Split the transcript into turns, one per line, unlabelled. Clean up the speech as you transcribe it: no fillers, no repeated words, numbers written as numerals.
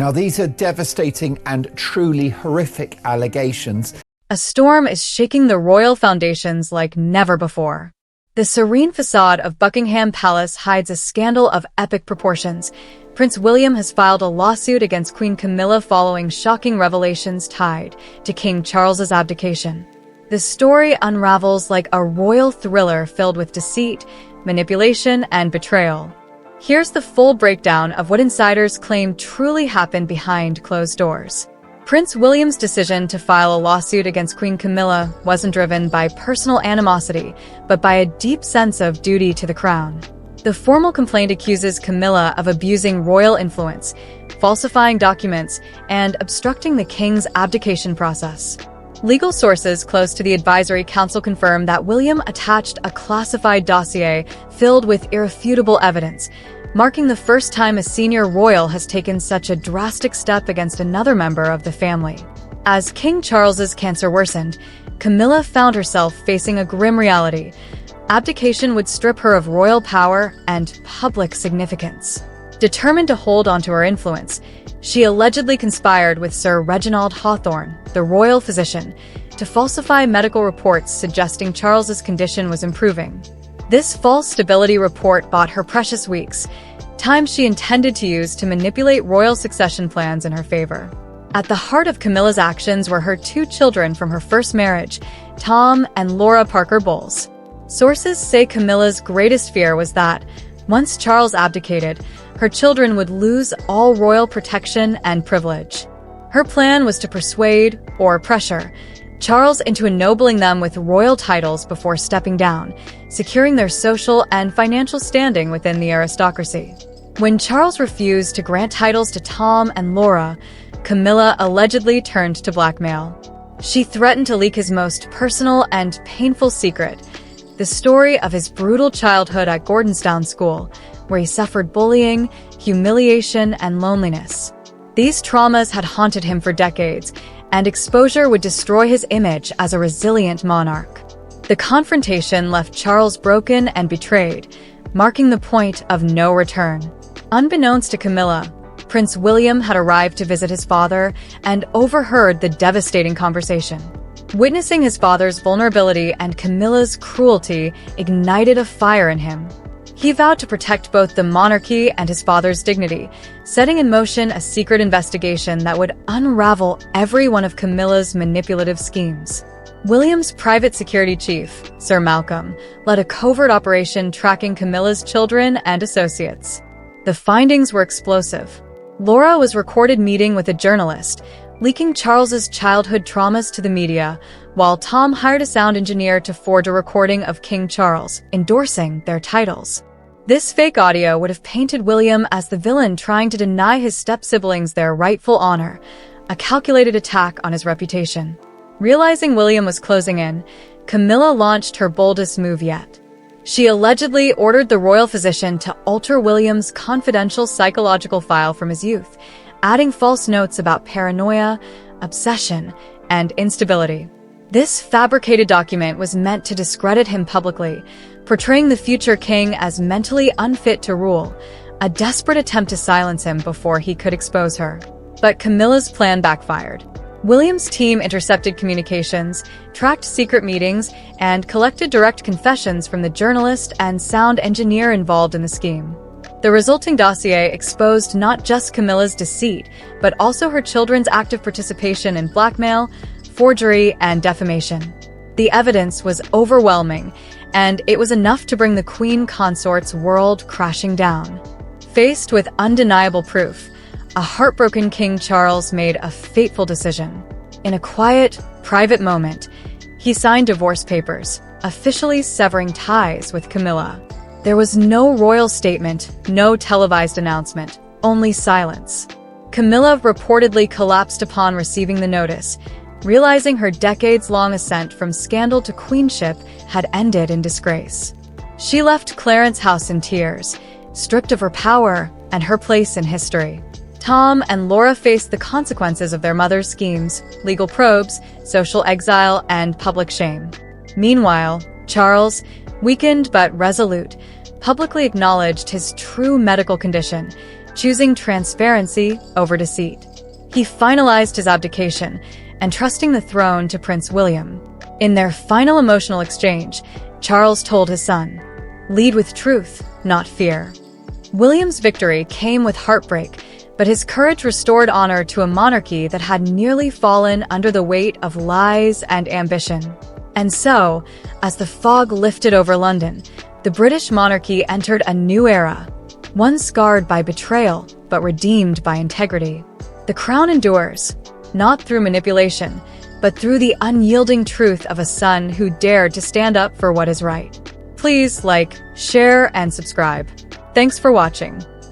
Now, these are devastating and truly horrific allegations.
A storm is shaking the royal foundations like never before. The serene facade of Buckingham Palace hides a scandal of epic proportions. Prince William has filed a lawsuit against Queen Camilla following shocking revelations tied to King Charles's abdication. The story unravels like a royal thriller filled with deceit, manipulation, and betrayal. Here's the full breakdown of what insiders claim truly happened behind closed doors. Prince William's decision to file a lawsuit against Queen Camilla wasn't driven by personal animosity, but by a deep sense of duty to the crown. The formal complaint accuses Camilla of abusing royal influence, falsifying documents, and obstructing the king's abdication process. Legal sources close to the advisory council confirm that William attached a classified dossier filled with irrefutable evidence, marking the first time a senior royal has taken such a drastic step against another member of the family. As King Charles's cancer worsened, Camilla found herself facing a grim reality. Abdication would strip her of royal power and public significance. Determined to hold onto her influence, she allegedly conspired with Sir Reginald Hawthorne, the royal physician, to falsify medical reports suggesting Charles's condition was improving. This false stability report bought her precious weeks, time she intended to use to manipulate royal succession plans in her favor. At the heart of Camilla's actions were her two children from her first marriage, Tom and Laura Parker Bowles. Sources say Camilla's greatest fear was that, once Charles abdicated, her children would lose all royal protection and privilege. Her plan was to persuade, or pressure, Charles into ennobling them with royal titles before stepping down, securing their social and financial standing within the aristocracy. When Charles refused to grant titles to Tom and Laura, Camilla allegedly turned to blackmail. She threatened to leak his most personal and painful secret, the story of his brutal childhood at Gordonstown School, where he suffered bullying, humiliation, and loneliness. These traumas had haunted him for decades, and exposure would destroy his image as a resilient monarch. The confrontation left Charles broken and betrayed, marking the point of no return. Unbeknownst to Camilla, Prince William had arrived to visit his father and overheard the devastating conversation. Witnessing his father's vulnerability and Camilla's cruelty ignited a fire in him. He vowed to protect both the monarchy and his father's dignity, setting in motion a secret investigation that would unravel every one of Camilla's manipulative schemes. William's private security chief, Sir Malcolm, led a covert operation tracking Camilla's children and associates. The findings were explosive. Laura was recorded meeting with a journalist, leaking Charles's childhood traumas to the media, while Tom hired a sound engineer to forge a recording of King Charles, endorsing their titles. This fake audio would have painted William as the villain trying to deny his step-siblings their rightful honor, a calculated attack on his reputation. Realizing William was closing in, Camilla launched her boldest move yet. She allegedly ordered the royal physician to alter William's confidential psychological file from his youth, adding false notes about paranoia, obsession, and instability. This fabricated document was meant to discredit him publicly, portraying the future king as mentally unfit to rule, a desperate attempt to silence him before he could expose her. But Camilla's plan backfired. William's team intercepted communications, tracked secret meetings, and collected direct confessions from the journalist and sound engineer involved in the scheme. The resulting dossier exposed not just Camilla's deceit, but also her children's active participation in blackmail, forgery, and defamation. The evidence was overwhelming, and it was enough to bring the Queen Consort's world crashing down. Faced with undeniable proof, a heartbroken King Charles made a fateful decision. In a quiet, private moment, he signed divorce papers, officially severing ties with Camilla. There was no royal statement, no televised announcement, only silence. Camilla reportedly collapsed upon receiving the notice, realizing her decades-long ascent from scandal to queenship had ended in disgrace. She left Clarence House in tears, stripped of her power and her place in history. Tom and Laura faced the consequences of their mother's schemes, legal probes, social exile, and public shame. Meanwhile, Charles, weakened but resolute, publicly acknowledged his true medical condition, choosing transparency over deceit. He finalized his abdication, entrusting the throne to Prince William. In their final emotional exchange, Charles told his son, "Lead with truth, not fear." William's victory came with heartbreak, but his courage restored honor to a monarchy that had nearly fallen under the weight of lies and ambition. And so, as the fog lifted over London, the British monarchy entered a new era, one scarred by betrayal, but redeemed by integrity. The crown endures, not through manipulation, but through the unyielding truth of a son who dared to stand up for what is right. Please like, share, and subscribe. Thanks for watching.